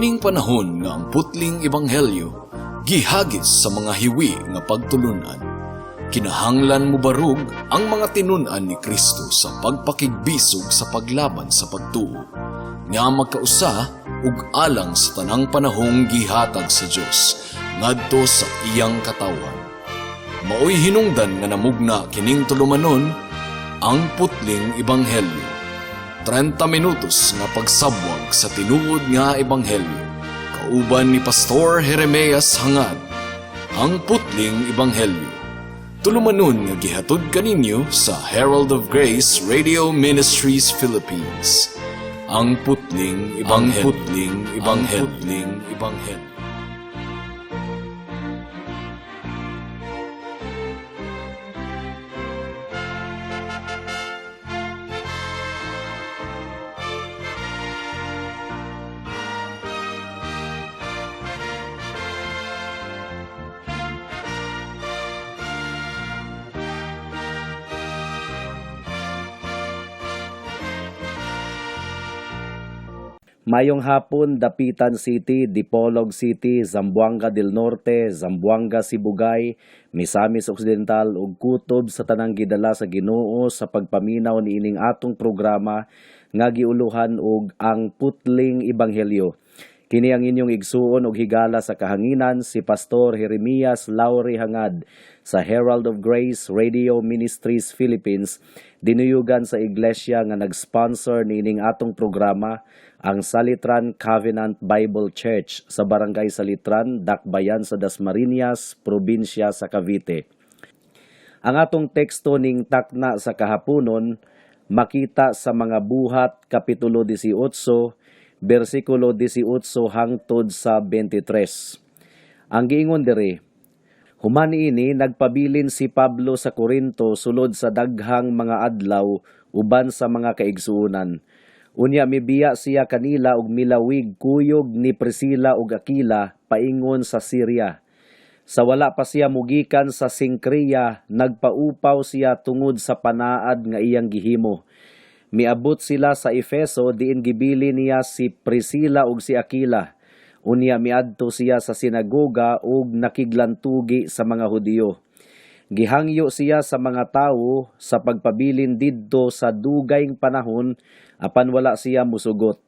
Niining panahon nga ang putling ebanghelyo gihagis sa mga hiwi nga pagtulunan. Kinahanglan mo barug ang mga tinunan ni Kristo sa pagpakigbisog sa paglaban sa pagtuo, nga magkausa ug alang sa tanang panahong gihatag sa Dios ngadto sa iyang katawan. Maoy hinungdan nga namugna kining tulumanon ang putling ebanghelyo. 30 minutos nga pagsabwag sa tinuod nga ebanghelyo. Kauban ni Pastor Jeremias Hangad, ang putling ebanghelyo. Tulumanon nga gihatod kaninyo sa Herald of Grace Radio Ministries Philippines. Ang putling ebanghelyo. Ang putling ebanghelyo. Ang putling ebanghelyo. Mayong hapon, Dapitan City, Dipolog City, Zamboanga del Norte, Zamboanga Sibugay, Misamis Occidental ug kutob sa tanang gidala sa Ginoo sa pagpaminaw niining atong programa nga giuluhan og ang putling ebanghelyo. Kini ang inyong igsuon og higala sa kahanginan si Pastor Jeremias Lauri Hangad sa Herald of Grace Radio Ministries Philippines, dinuyugan sa iglesia nga nag-sponsor niining atong programa, ang Salitran Covenant Bible Church sa Barangay Salitran, Dakbayan sa Dasmariñas, Probinsya sa Cavite. Ang atong teksto ning takna sa kahaponon makita sa mga buhat kapitulo 18, bersikulo 18 hangtod sa 23. Ang giingon diri, human ini nagpabilin si Pablo sa Corinto sulod sa daghang mga adlaw uban sa mga kaigsuonan. Unya mibiya siya kanila og milawig kuyog ni Priscilla ug Aquila paingon sa Syria. Sa wala pa siya mugikan sa Singkria, nagpaupaw siya tungod sa panaad nga iyang gihimo. Miabot sila sa Efeso diin gibili niya si Priscilla ug si Aquila. Unya miadto siya sa sinagoga ug nakiglantugi sa mga Hudiyo. Gihangyo siya sa mga tawo sa pagpabilin didto sa dugayng panahon apan wala siya musugot.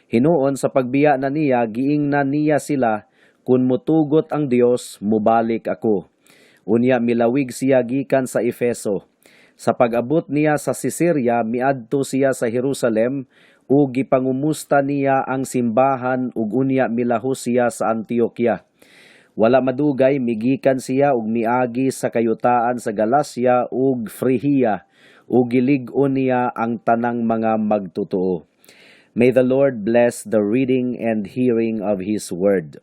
Hinuon sa pagbiya na niya, giingnan niya sila, kun mutugot ang Dios, mubalik ako. Unya milawig siya gikan sa Efeso. Sa pag-abot niya sa Caesarea, miadto siya sa Jerusalem, ug gipangumusta niya ang simbahan ug unya milahos siya sa Antioquia. Wala madugay, migikan siya ug miagi sa kayutaan sa Galacia ug Phrygia, ug gilig-on niya ang tanang mga magtotoo. May the Lord bless the reading and hearing of His word.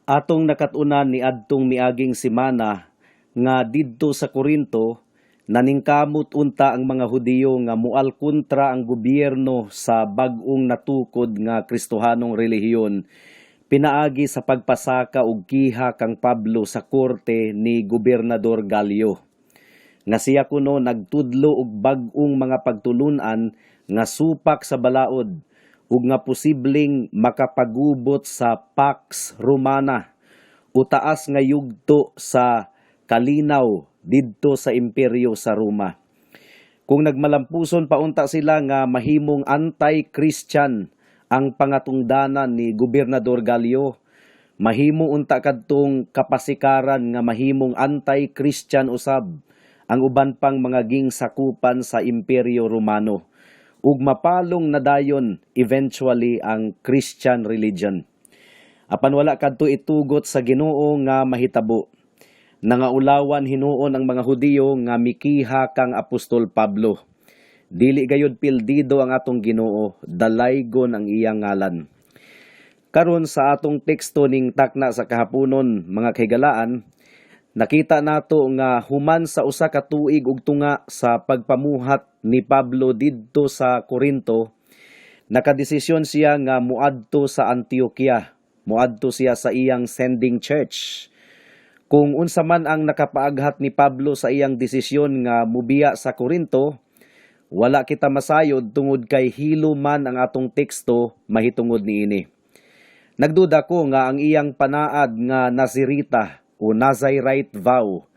Atong nakatunan ni adtong miaging semana nga didto sa Corinto, naningkamot unta ang mga Hudiyo nga mual kontra ang gobyerno sa bag-ong natukod nga Kristohanong relihiyon. Pinaagi sa pagpasaka og kiha kang Pablo sa korte ni Gobernador Gallio. Nga siya kuno nagtudlo og bag-ong mga pagtulunan nga supak sa balaod ug nga posibleng makapagubot sa Pax Romana o taas nga yugto sa kalinaw didto sa imperyo sa Roma. Kung nagmalampuson paunta sila nga mahimong anti-Christian ang pangatungdanan ni Gobernador Gallio, mahimo unta kadtong kapasikaran nga mahimong anti-Christian usab ang uban pang mga gingsakupan sa Imperyo Romano ug mapalong nadayon eventually ang Christian religion. Apan wala kadto itugot sa Ginoo nga mahitabo. Nangaulawan hinuon ang mga Hudiyo nga mikiha kang Apostol Pablo. Dili gayud pildido ang atong Ginoo, dalaygon ang iyang ngalan. Karon sa atong teksto ning takna sa kahaponon, mga kahigalaan, nakita nato nga human sa usa ka tuig ug tunga sa pagpamuhat ni Pablo didto sa Corinto, nakadesisyon siya nga muadto sa Antioquia, muadto siya sa iyang sending church. Kung unsa man ang nakapaaghat ni Pablo sa iyang desisyon nga mubiya sa Corinto, wala kita masayod tungod kay hilo man ang atong teksto mahitungod niini. Nagduda ko nga ang iyang panaad nga Nazirita o Nazirite vow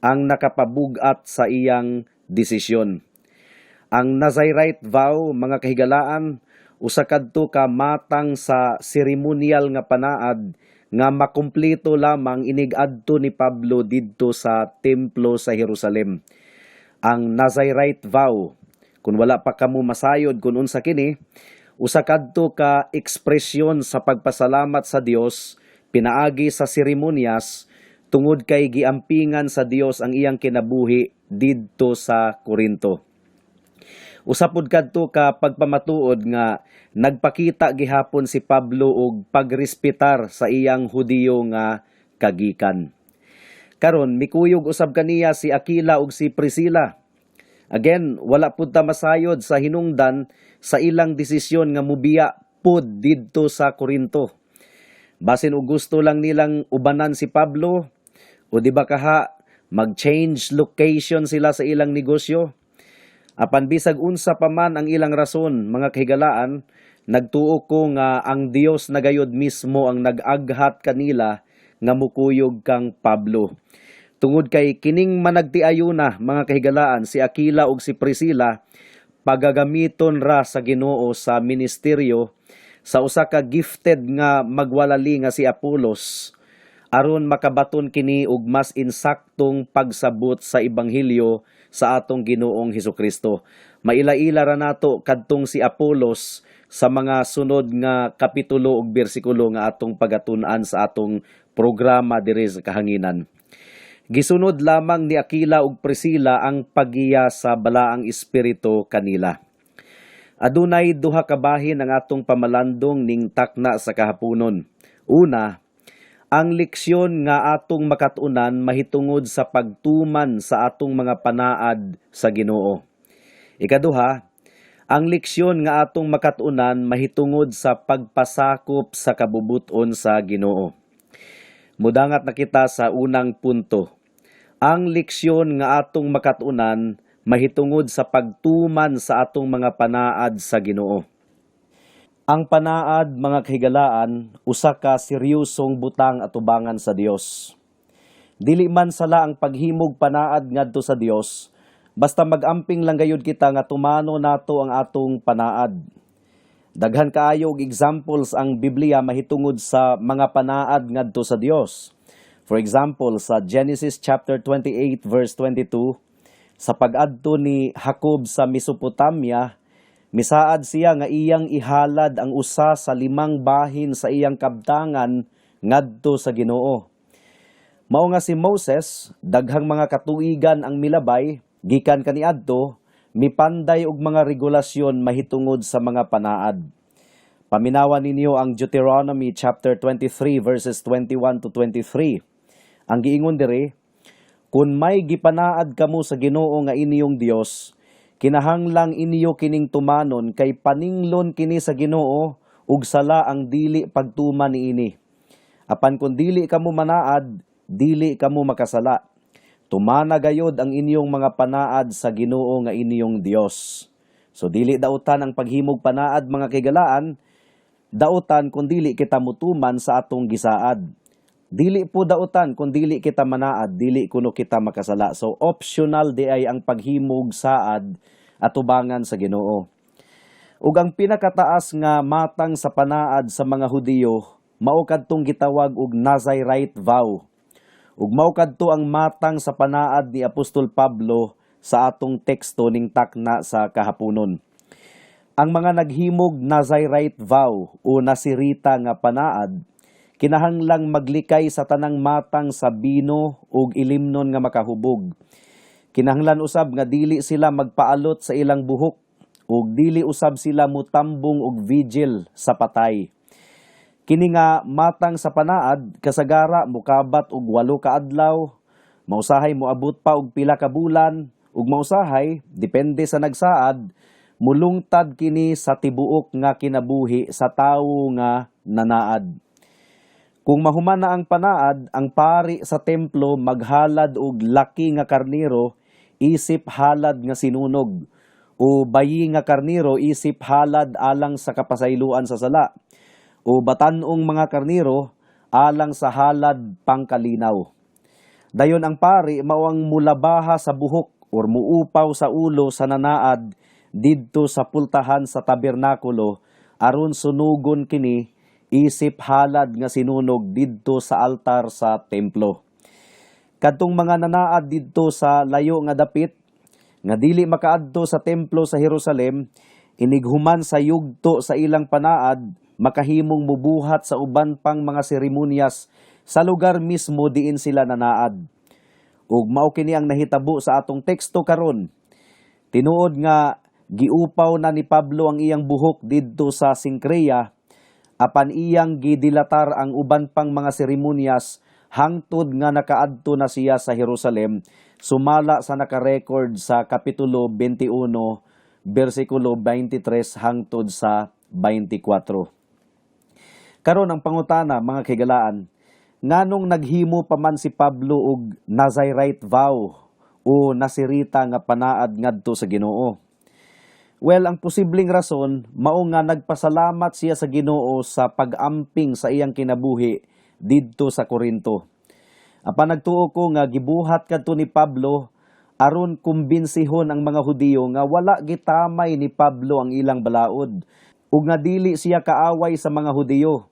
ang nakapabugat sa iyang desisyon. Ang Nazirite vow, mga kahigalaan, usa kadto ka matang sa seremonial nga panaad nga makumpleto lamang inig-adto ni Pablo didto sa templo sa Jerusalem. Ang Nazirite vow, kung wala pa kamo masayod kung unsa kini, usa kadto ka ekspresyon sa pagpasalamat sa Dios pinaagi sa seremonyas tungod kay giampingan sa Dios ang iyang kinabuhi didto sa Corinto. Usapod kadto ka pagpamatuod nga nagpakita gihapon si Pablo og pagrespetar sa iyang Hudiyo nga kagikan. Karon mikuyog usab kaniya si Aquila ug si Priscilla. Again, wala pud ta masayod sa hinungdan sa ilang desisyon nga mubiya pud didto sa Corinto. Basin og gusto lang nilang ubanan si Pablo o di ba kaha mag-change location sila sa ilang negosyo. Apan bisag unsa pa man ang ilang rason, mga kahigalaan, nagtuo ko nga ang Dios na gayud mismo ang nag-aghat kanila nga mukuyog kang Pablo. Tungod kay kining managtiayuna, mga kahigalaan, si Aquila ug si Priscilla pagagamiton ra sa Ginoo sa ministeryo sa usa ka gifted nga magwalali nga si Apolos aron makabaton kini og mas insaktong pagsabot sa ebanghelyo sa atong Ginoong Hesukristo. Maila-ila ra nato kadtong si Apolos sa mga sunod nga kapitulo ug bersikulo nga atong pagatun-an sa atong programa diri sa kahanginan. Gisunod lamang ni Aquila ug Priscilla ang pagiya sa balaang espiritu kanila. Adunay duha ka bahin ang atong pamalandong ning takna sa kahaponon. Una, ang leksyon nga atong makatunan mahitungod sa pagtuman sa atong mga panaad sa Ginoo. Ikaduha, ang leksyon nga atong makatunan mahitungod sa pagpasakop sa kabubuton sa Ginoo. Mudangat na kita sa unang punto. Ang leksyon nga atong makatunan mahitungod sa pagtuman sa atong mga panaad sa Ginoo. Ang panaad, mga kahigalaan, usa ka seryosong butang atubangan sa Dios. Dili man sala ang paghimog panaad ngadto sa Dios, basta magamping lang gayud kita nga tumano nato ang atong panaad. Daghan kaayo og examples ang Biblia mahitungod sa mga panaad ngadto sa Dios. For example, sa Genesis chapter 28 verse 22, sa pag-adto ni Jacob sa Mesopotamia, misaad siya nga iyang ihalad ang usa sa 5 bahin sa iyang kabtangan ngadto sa Ginoo. Mao nga si Moses, daghang mga katuigan ang milabay, gikan kaniadto, mipanday og mga regulasyon mahitungod sa mga panaad. Paminawan ninyo ang Deuteronomy chapter 23 verses 21 to 23. Ang giingon diri, kung may gipanaad kamo sa Ginoo nga inyong Dios, kinahanglang inyo kining tumanon kay paninglon kini sa Ginoo ug sala ang dili pagtuman niini. Apan kung dili kamo manaad, dili kamo makasala. Tumana gayod ang inyong mga panaad sa Ginoo nga inyong Dios. So dili dautan ang paghimog panaad, mga kaigalaan, dautan kung dili kita mutuman sa atong gisaad. Dili po dautan kung dili kita manaad, dili kuno kita makasala. So optional di ay ang paghimog saad at tubangan sa Ginoo. Ug ang pinakataas nga matang sa panaad sa mga Hudiyo, mao kadtong gitawag og Nazirite vow. Ug mao kadto ang matang sa panaad ni Apostol Pablo sa atong teksto ning takna sa kahaponon. Ang mga naghimog Nazirite vow o Nazirita nga panaad, kinahanglang maglikay sa tanang matang sa bino ug ilimnon nga makahubog. Kinahanglan usab nga dili sila magpaalot sa ilang buhok ug dili usab sila mutambong og vigil sa patay. Kini nga matang sa panaad kasagara mukabat og 8 ka adlaw, mausahay moabot pa og pila ka bulan ug mausahay depende sa nagsaad mulungtad kini sa tibuok nga kinabuhi sa tawo nga nanaad. Kung mahuman na ang panaad, ang pari sa templo maghalad og laki nga karniro, isip halad nga sinunog, o bayi nga karniro isip halad alang sa kapasayloan sa sala, o batanong mga karniro alang sa halad pangkalinaw. Dayon ang pari mao ang mulabaha sa buhok or muupaw sa ulo sa nanaad didto sa pultahan sa tabernakulo aron sunugon kini isip halad nga sinunog didto sa altar sa templo. Kadtong mga nanaad didto sa layo nga dapit nga dili makaadto sa templo sa Jerusalem, inighuman sa yugto sa ilang panaad, makahimong mubuhat sa uban pang mga seremonyas sa lugar mismo diin sila nanaad. Ug mao kini ang nahitabo sa atong teksto karon. Tinuod nga giupaw na ni Pablo ang iyang buhok didto sa Sincrea, apan iyang gidilatar ang uban pang mga seremonyas hangtod nga nakaadto na siya sa Jerusalem, sumala sa nakarecord sa Kapitulo 21, versikulo 23 hangtod sa 24. Karon ang pangutana, mga kigalaan, nganong naghimo pa man si Pablo og Nazirite vow o nasirita nga panaad ngadto sa Ginoo? Well, ang posibleng rason mao nga nagpasalamat siya sa Ginoo sa pag-amping sa iyang kinabuhi didto sa Korinto. Apan nagtuo ko nga gibuhat kadto ni Pablo aron kumbinsihon ang mga Hudiyo nga wala gitamay ni Pablo ang ilang balaod ug nga dili siya kaaway sa mga Hudiyo.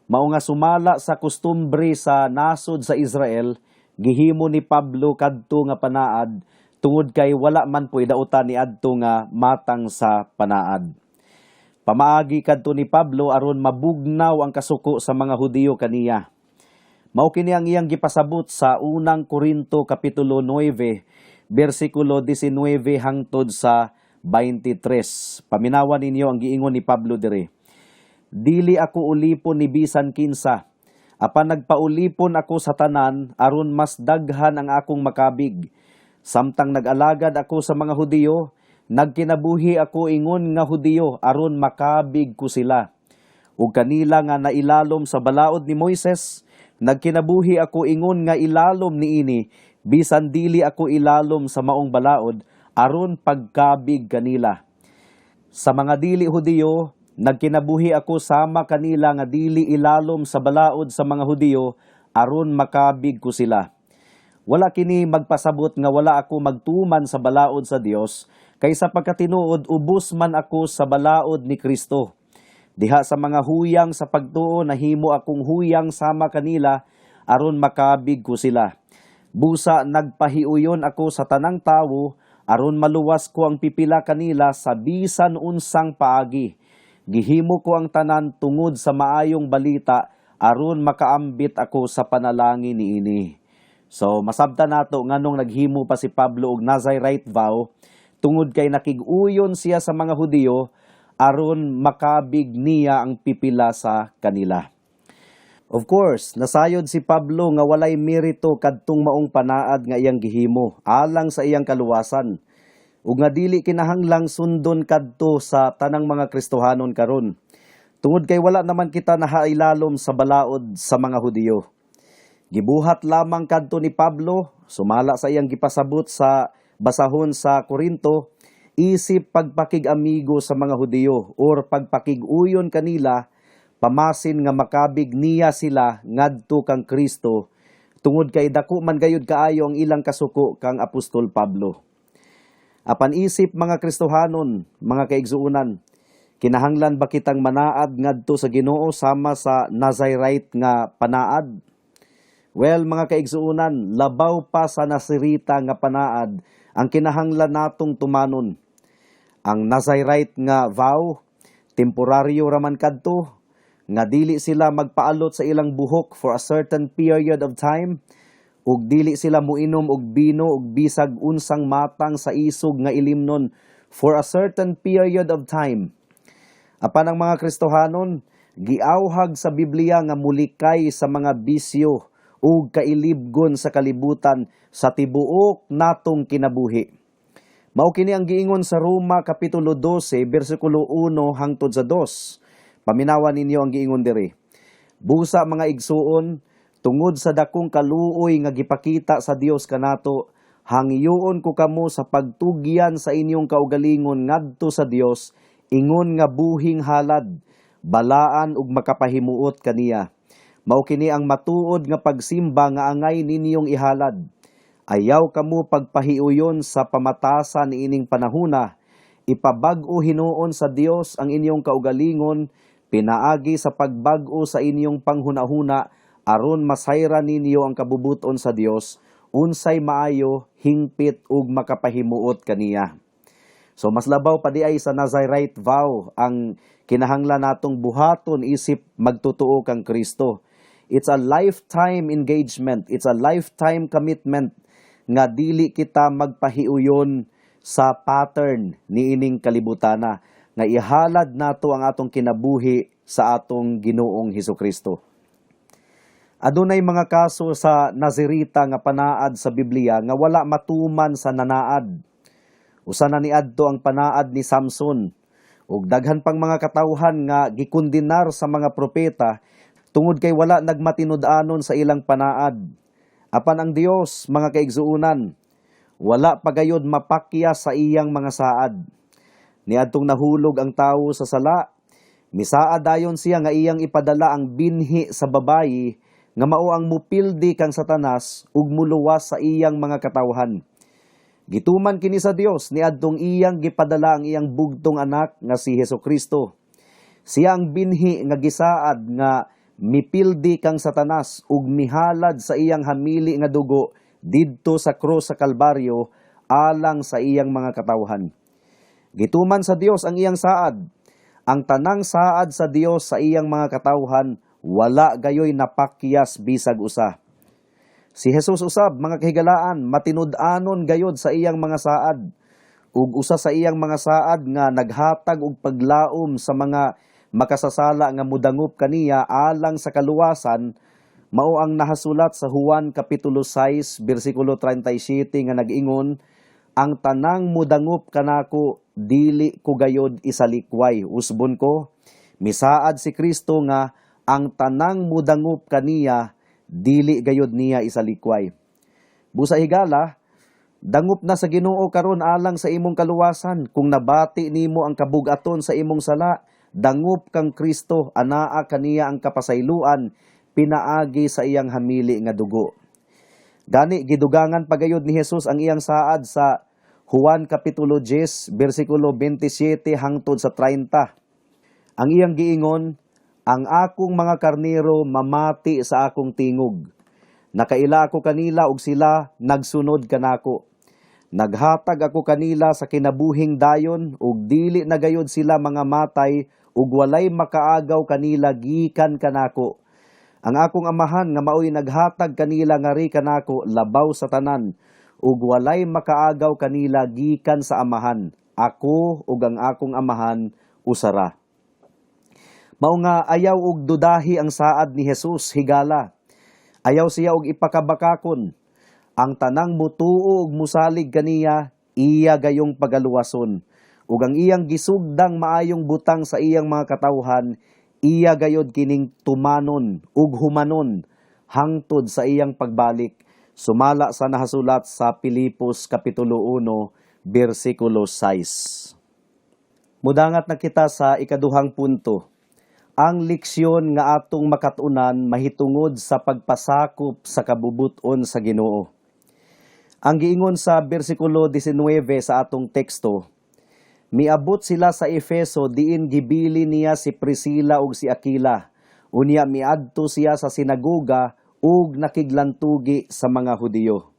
Mao nga sumala sa kustumbre sa nasod sa Israel, gihimo ni Pablo kadto nga panaad tungod kay wala man po'y dautan ni adto nga matang sa panaad. Pamaagi kadto ni Pablo aron mabugnaw ang kasuko sa mga Hudiyo kaniya. Mao kini ang iyang gipasabot sa unang Korinto kapitulo 9, bersikulo 19 hangtod sa 23. Paminawan ninyo ang giingon ni Pablo dire. Dili ako ulipon ni bisan kinsa, apan nagpaulipon ako sa tanan aron mas daghan ang akong makabig. Samtang nag-alagad ako sa mga Hudiyo, nagkinabuhi ako ingon nga Hudiyo aron makabig ko sila. Ug kanila nga nailalom sa balaod ni Moises, nagkinabuhi ako ingon nga ilalom niini, bisan dili ako ilalom sa maong balaod aron pagkabig kanila. Sa mga dili Hudiyo, nagkinabuhi ako sama kanila nga dili ilalom sa balaod sa mga Hudiyo aron makabig ko sila. Wala kini magpasabot nga wala ako magtuman sa balaod sa Dios, kaysa pagkatinuod ubos man ako sa balaod ni Kristo. Diha sa mga huyang sa pagtuo nahimo akong huyang sama kanila aron makabig ko sila. Busa nagpahiuyon ako sa tanang tawo aron maluwas ko ang pipila kanila sa bisan unsang paagi. Gihimo ko ang tanan tungod sa maayong balita aron makaambit ako sa panalangin niini. So masabtan nato nganong naghimo pa si Pablo og Nazirite vow tungod kay nakig-uyon siya sa mga Hudiyo aron makabig niya ang pipila sa kanila. Of course, nasayod si Pablo nga walay merito kadtong maong panaad nga iyang gihimo alang sa iyang kaluwasan. Ug nga dili kinahanglang sundon kadto sa tanang mga Kristohanon karon. Tungod kay wala naman kita nahailalom sa balaod sa mga Hudiyo. Gibuhat lamang kadto ni Pablo, sumala sa iyang gipasabot sa basahon sa Korinto, isip pagpakig-amigo sa mga Hudiyo or pagpakig-uyon kanila, pamasin nga makabig niya sila ngadto kang Kristo, tungod kay dako man gayud kaayo ang ilang kasuko kang Apostol Pablo. Apan isip mga Kristohanon, mga kaigsuunan, kinahanglan ba kitang manaad ngadto sa Ginoo sama sa Nazirite nga panaad? Well, mga kaigsuunan, labaw pa sa nasirita nga panaad ang kinahanglan natong tumanon. Ang Nazirite nga vow, temporaryo raman kadto, nga dili sila magpaalot sa ilang buhok for a certain period of time, ug dili sila muinom og bino ug bisag unsang matang sa isog nga ilimnon for a certain period of time. Apan ang mga Kristohanon, giawhag sa Biblia nga mulikay sa mga bisyo ug kailibgon sa kalibutan sa tibuok natong kinabuhi. Mao kini ang giingon sa Roma kapitulo 12 bersikulo 1 hangtod sa 2. Paminawan ninyo ang giingon diri. Busa mga igsuon, tungod sa dakong kaluoy nga gipakita sa Dios kanato, hangyoon ko kamo sa pagtugyan sa inyong kaugalingon ngadto sa Dios, ingon nga buhing halad, balaan ug makapahimuot kaniya. Mao kini ang matuod nga pagsimba nga angay ninyong ihalad. Ayaw kamo pagpahiuyon sa pamatasan niining panahuna, ipabag-o hinuon sa Dios ang inyong kaugalingon, pinaagi sa pagbag-o sa inyong panghunahuna, aron masayra ninyo ang kabubuton sa Dios, unsay maayo, hingpit ug makapahimuot kaniya. So mas labaw pa di ay sa Nazirite vow ang kinahanglan natong buhaton isip magtotoo kang Kristo. It's a lifetime engagement, it's a lifetime commitment nga dili kita magpahiuyon sa pattern niining kalibutana nga ihalad nato ang atong kinabuhi sa atong Ginoong Hesukristo. Adunay mga kaso sa Nazirita nga panaad sa Biblia nga wala matuman sa nanaad. Usa na niadto ang panaad ni Samson ug daghan pang mga katawhan nga gikondenar sa mga propeta tungod kay wala nagmatinud-anon sa ilang panaad. Apan ang Dios, mga kaigsuunan, wala pagayod mapakya sa iyang mga saad. Niadtong nahulog ang tawo sa sala, misaad dayon siya nga iyang ipadala ang binhi sa babayi nga mao ang mupildi kang Satanas ug muluwas sa iyang mga katawhan. Gituman kini sa Dios niadtong iyang gipadala ang iyang bugtong anak nga si Hesukristo. Siya ang binhi nga gisaad nga mipildi kang Satanas ug mihalad sa iyang hamili nga dugo didto sa krus sa Kalbaryo alang sa iyang mga katawhan. Gituman sa Dios ang iyang saad. Ang tanang saad sa Dios sa iyang mga katawhan wala gayoy napakyas bisag usa. Si Jesus usab, mga kahigalaan, matinud-anon gayod sa iyang mga saad. Ug usa sa iyang mga saad nga naghatag og paglaom sa mga makasasala nga mudangop kaniya alang sa kaluwasan, mao ang nahasulat sa Juan Kapitulo 6, versikulo 37 nga nag-ingon, ang tanang mudangop kanako, dili ko gayod isalikway. Usbon ko, misaad si Kristo nga ang tanang mudangop kaniya, dili gayod niya isalikway. Busa higala, dangop na sa Ginoo karon alang sa imong kaluwasan. Kung nabati nimo ang kabugaton sa imong sala, dangop kang Kristo, anaa kaniya ang kapasayloan, pinaagi sa iyang hamili nga dugo. Gani gidugangan pagayod ni Jesus ang iyang saad sa Juan Kapitulo 10, versikulo 27 hangtod sa 30. Ang iyang giingon, ang akong mga karnero mamati sa akong tingog. Nakaila ako kanila ug sila nagsunod kanako. Naghatag ako kanila sa kinabuhing dayon ug dili na gayud sila mga matay ug walay makaagaw kanila gikan kanako. Ang akong amahan nga maoy naghatag kanila ngari kanako labaw sa tanan ug walay makaagaw kanila gikan sa amahan. Ako ug ang akong amahan usara. Mao nga ayaw og dudahi ang saad ni Jesus higala. Ayaw siya og ipakabakakon. Ang tanang mutuo ug musalig kaniya, iya gayong pagaluwason. Ug ang iyang gisugdang maayong butang sa iyang mga katawhan, iya gayod kining tumanon ug humanon hangtod sa iyang pagbalik. Sumala sa nahasulat sa Pilipos Kapitulo 1, versikulo 6. Mudangat na kita sa ikaduhang punto. Ang leksyon nga atong makatunan mahitungod sa pagpasakop sa kabubuton sa Ginoo. Ang giingon sa bersikulo 19 sa atong teksto, miabot sila sa Efeso diin gibili niya si Priscilla ug si Aquila. Unya miadto siya sa sinagoga ug nakiglantugi sa mga Hudiyo.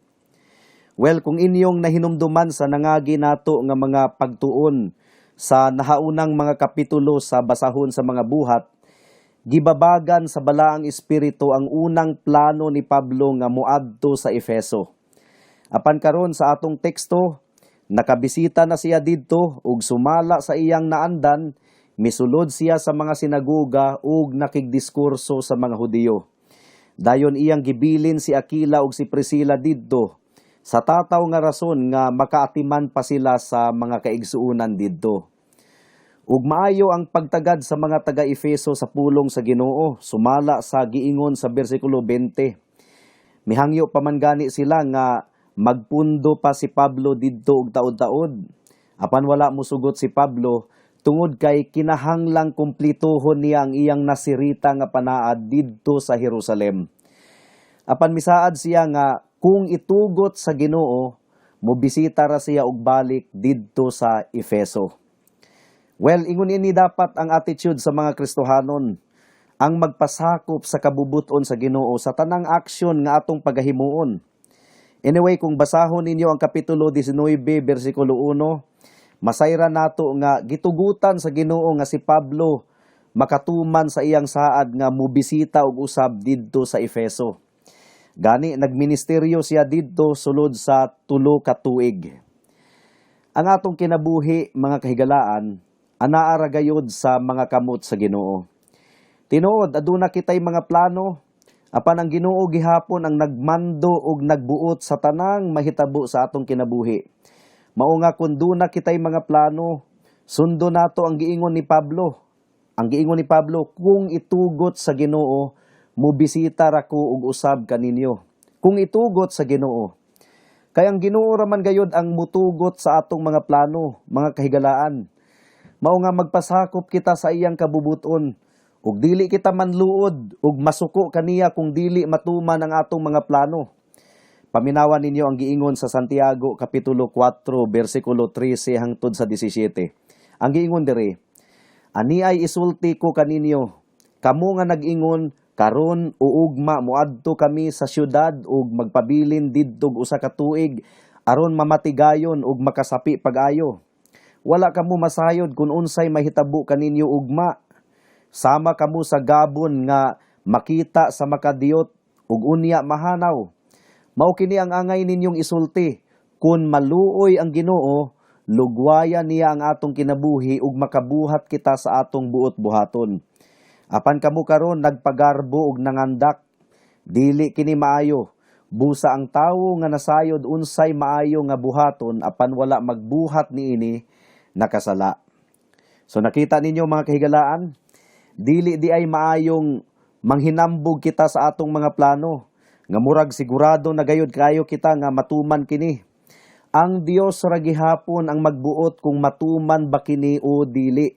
Well, kung inyong nahinumduman sa nangagi nato nga mga pagtuon sa nahaunang mga kapitulo sa basahon sa mga buhat, gibabagan sa balaang espiritu ang unang plano ni Pablo nga moadto sa Efeso. Apan karon sa atong teksto, nakabisita na siya didto ug sumala sa iyang naandan, misulod siya sa mga sinagoga ug nakigdiskurso sa mga Hudiyo. Dayon iyang gibilin si Aquila ug si Priscilla didto sa tataw nga rason nga makaatiman pa sila sa mga kaigsuunan didto. Ug maayo ang pagtagad sa mga taga-Efeso sa pulong sa Ginoo, sumala sa giingon sa bersikulo 20. Mihangyo pa man gani sila nga magpundo pa si Pablo didto og taod-taod. Apan wala mosugot si Pablo tungod kay kinahanglang kumplituhon niya ang iyang nasirita nga panaad didto sa Jerusalem. Apan misaad siya nga kung itugot sa Ginoo, mobisita ra siya og balik didto sa Efeso. Well, ingon ini dapat ang attitude sa mga Kristohanon, ang magpasakop sa kabubuton sa Ginoo sa tanang aksyon nga atong pagahimuon. Anyway, kung basahon ninyo ang Kapitulo 19, versikulo 1, masayra nato nga gitugutan sa Ginoo nga si Pablo makatuman sa iyang saad nga mobisita og usab didto sa Efeso. Gani nagministeryo siya didto sulod sa 3 ka tuig. Ang atong kinabuhi mga kahigalaan anaa ra gayud sa mga kamot sa Ginoo. Tinuod aduna kitay mga plano apan ang Ginoo gihapon ang nagmando ug nagbuot sa tanang mahitabo sa atong kinabuhi. Mao nga kun duna kitay mga plano, sundo nato ang giingon ni Pablo. Ang giingon ni Pablo, kung itugot sa Ginoo, mobisita ra ko og usab kaninyo. Kung itugot sa Ginoo. Kay ang Ginoo ra man gayud ang mutugot sa atong mga plano, mga kahigalaan. Mao nga magpasakop kita sa iyang kabubuton, ug dili kita manluod ug masuko kaniya kung dili matuman ang atong mga plano. Paminawan ninyo ang giingon sa Santiago, Kapitulo 4, versikulo 13 hangtod sa 17. Ang giingon diri, ani ay isulti ko kaninyo, kamo nga nag-ingon, karon uugma muadto kami sa syudad ug magpabilin didtog usa ka tuig, aron mamatigayon ug makasapi pag-ayo. Wala kamo masayod kung unsay mahitabo kaninyo ugma. Sama kamo sa gabon nga makita sa makadiyot ug unya mahanaw. Mao kini ang angay ninyong isulti, kun maluoy ang Ginoo, lugwayan niya ang atong kinabuhi ug makabuhat kita sa atong buot-buhaton. Apan kamo karon nagpagarbo ug nangandak, dili kini maayo. Busa ang tawo nga nasayod unsay maayo nga buhaton apan wala magbuhat niini nakasala. So nakita ninyo mga kahigalaan, dili di ay maayong manghinambog kita sa atong mga plano. Nga murag sigurado na gayud kayo kita nga matuman kini. Ang Dios ra gihapon ang magbuot kung matuman ba kini o dili.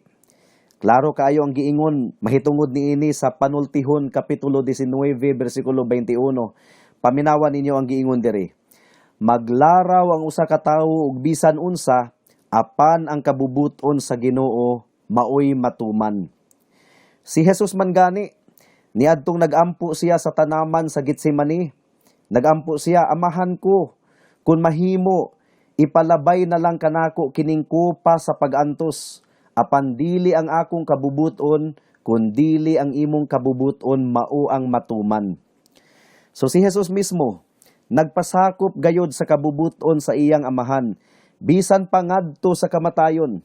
Klaro kaayo ang giingon mahitungod niini sa Panultihon Kapitulo 19 versikulo 21. Paminawan ninyo ang giingon diri. Maglaraw ang usa ka tawo ug bisan unsa apan ang kabubuton sa Ginoo maoy matuman. Si Jesus man gani niadtong nagampo siya sa tanaman sa Getsemani. Nagampo siya, amahan ko, kung mahimo, ipalabay na lang kanako kining kupa sa pagantos. Apan dili ang akong kabubuton, kun dili ang imong kabubuton mao ang matuman. So si Jesus mismo, nagpasakop gayod sa kabubuton sa iyang amahan, bisan pa ngadto sa kamatayon.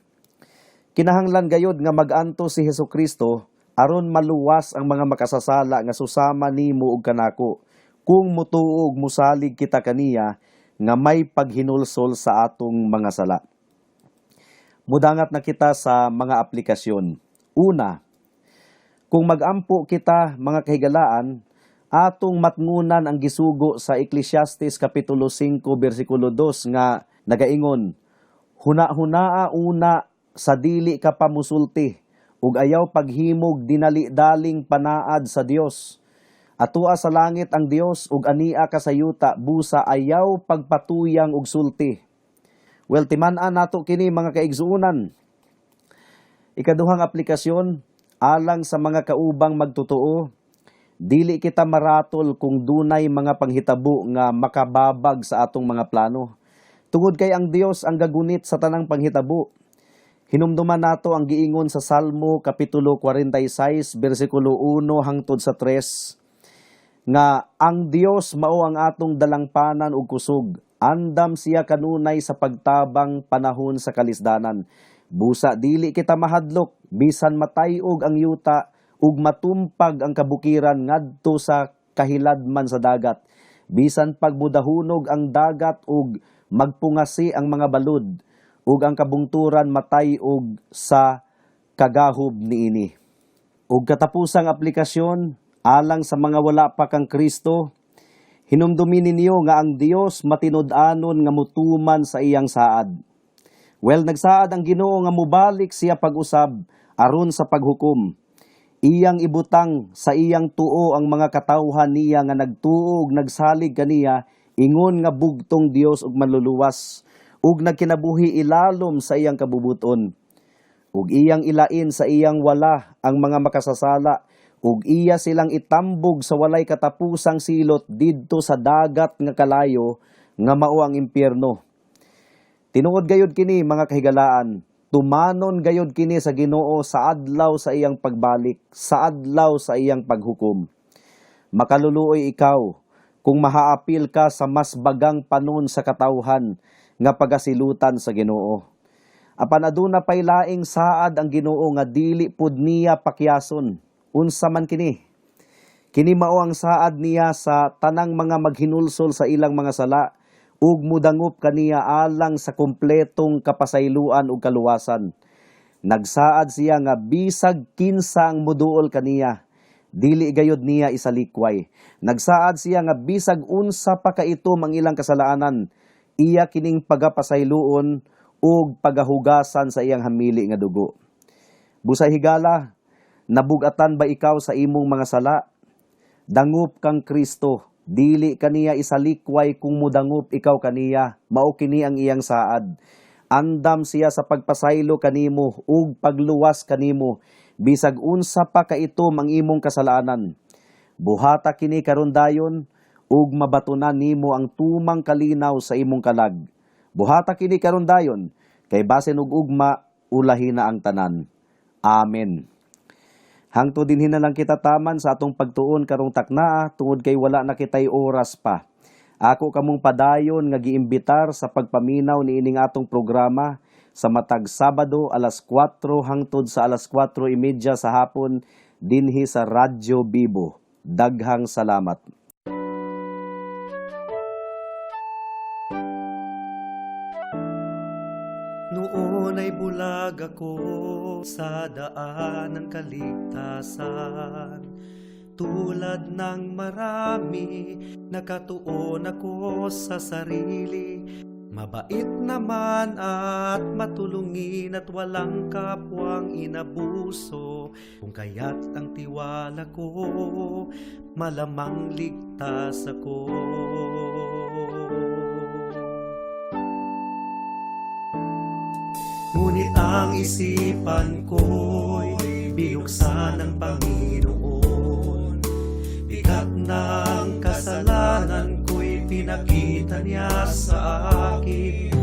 Kinahanglan gayod nga maganto si Hesukristo, aron maluwas ang mga makasasala nga susama nimo ug kanako kung mutuo ug musalig kita kaniya nga may paghinulsol sa atong mga sala. Mudangat na kita sa mga aplikasyon. Una, kung magampo kita mga kahigalaan, atong matngunan ang gisugo sa Ecclesiastes Kapitulo 5 versikulo 2 nga nagaingon, huna-hunaa una sa dili ka pamusulti, ug ayaw paghimog dinali-daling panaad sa Dios. Atua sa langit ang Dios ug ania ka sa yuta busa ayaw pagpatuyang og sulti. Well, timan-an nato kini mga kaigsuunan. Ikaduhang aplikasyon, alang sa mga kaubang magtotoo, dili kita maratol kung dunay mga panghitabo nga makababag sa atong mga plano. Tungod kay ang Dios ang gagunit sa tanang panghitabo. Hinumduman nato ang giingon sa Salmo Kapitulo 46, versikulo 1 hangtod sa 3, nga ang Dios mao ang atong dalangpanan ug kusog. Andam siya kanunay sa pagtabang panahon sa kalisdanan. Busa dili kita mahadlok, bisan matayog ang yuta, ug matumpag ang kabukiran ngadto sa kahiladman sa dagat. Bisan pagbudahunog ang dagat ug magpungasi ang mga balod, ug ang kabungturan matayog sa kagahob niini. Ug katapusang aplikasyon, alang sa mga wala pa kang Kristo, hinumdumi ninyo nga ang Dios matinud-anon nga mutuman sa iyang saad. Well, nagsaad ang Ginoo nga mubalik siya pag-usab aron sa paghukom. Iyang ibutang sa iyang tuo ang mga katawhan niya nga nagtuo ug nagsalig kaniya ingon nga bugtong Dios ug manluluwas ug nagkinabuhi ilalom sa iyang kabubuton. Ug iyang ilain sa iyang wala ang mga makasasala ug iya silang itambog sa walay katapusang silot didto sa dagat nga kalayo nga mao ang impyerno. Tinuod gayud kini mga kahigalaan, tumanon gayud kini sa Ginoo sa adlaw sa iyang pagbalik, sa adlaw sa iyang paghukom. Makaluluoy ikaw kung mahaapil ka sa mas bagang panon sa katawhan nga pagasilutan sa Ginoo. Apan aduna pay laing saad ang Ginoo nga dili pud niya pakyason. Unsa man kini? Kini mao ang saad niya sa tanang mga maghinulsol sa ilang mga sala ug mudangup kaniya alang sa kumpletong kapasayloan ug kaluwasan. Nagsaad siya nga bisag kinsa ang muduol kaniya, dili gayud niya isalikway. Nagsaad siya nga bisag unsa pa kaitom ang ilang kasalaanan, iya kining pagapasayloon ug pagahugasan sa iyang hamili nga dugo. Busay higala, nabugatan ba ikaw sa imong mga sala? Dangup kang Kristo. Dili kaniya isalikway kung mudangup ikaw kaniya, mao kini ang iyang saad. Andam siya sa pagpasaylo kanimo ug pagluwas kanimo, bisag unsa pa kaitom ang imong kasalanan. Buhata kini karon dayon ug mabatunan nimo ang tumang kalinaw sa imong kalag. Buhata kini karon dayon, kay basin ug ugma ulahi na ang tanan. Amen. Hangtod dinhi na lang kita taman sa atong pagtuon karong taknaa tungod kay wala na kitay oras pa. Ako kamong padayon nga giimbitar sa pagpaminaw niining atong programa sa matag Sabado alas 4 hangtod sa alas 4:30 sa hapon dinhi sa Radyo Bibo. Daghang salamat. Noon ay bulag ako sa daan ng kaligtasan. Tulad ng marami, nakatuon ako sa sarili. Mabait naman at matulungin at walang kapwang inabuso. Kung kaya't ang tiwala ko, malamang ligtas ako. Ngunit ang isipan ko'y binuksan ng Panginoon. Bigat ng kasalanan ko'y pinakita niya sa akin.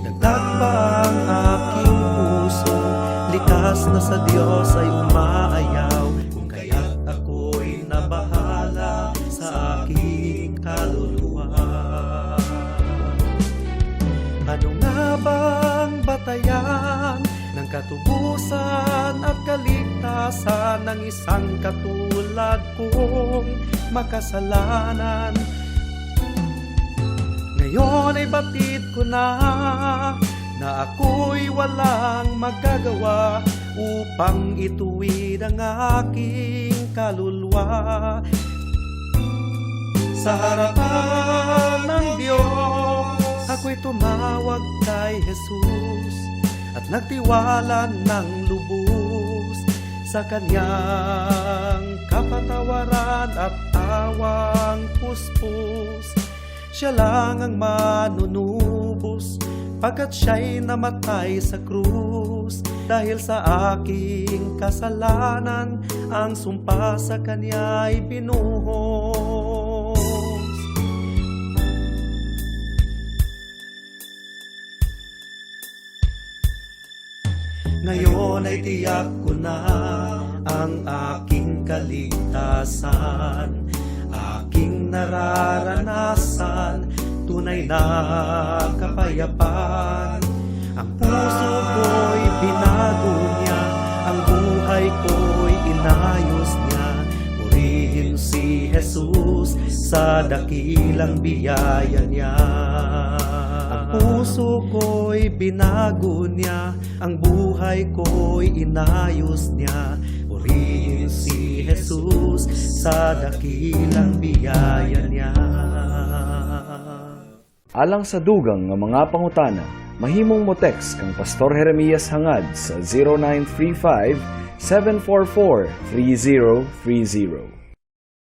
Dagdag pa ang aking puso, likas na sa Diyos ay umaayaw. Kung kaya't ako'y nabahala sa aking kaluluwa. Ano nga bang batayan ng katubusan at kaligtasan ng isang katulad kong makasalanan? Ngayon ay batid ko na ako'y walang magagawa upang ituwid ang aking kaluluwa. Sa harapan ng Diyos, ako'y tumawag kay Jesus at nagtiwala ng lubos sa Kanyang kapatawaran at awang puspos. Siya lang ang manunubos pagkat siya'y namatay sa krus. Dahil sa aking kasalanan, ang sumpa sa Kanya'y binuhos. Ngayon ay tiyak ko na ang aking kaligtasan, aking nararanasan, tunay na kapayapaan. Ang puso ko'y binago niya, ang buhay ko'y inayos niya. Purihin si Jesus sa dakilang biyaya niya. Ang puso ko'y binago niya, ang buhay ko'y inayos niya. Purihin si Jesus sa dakilang biyaya niya. Alang sa dugang nga mga pangutana, mahimong mo text kang Pastor Jeremias hangad sa 0935-744-3030.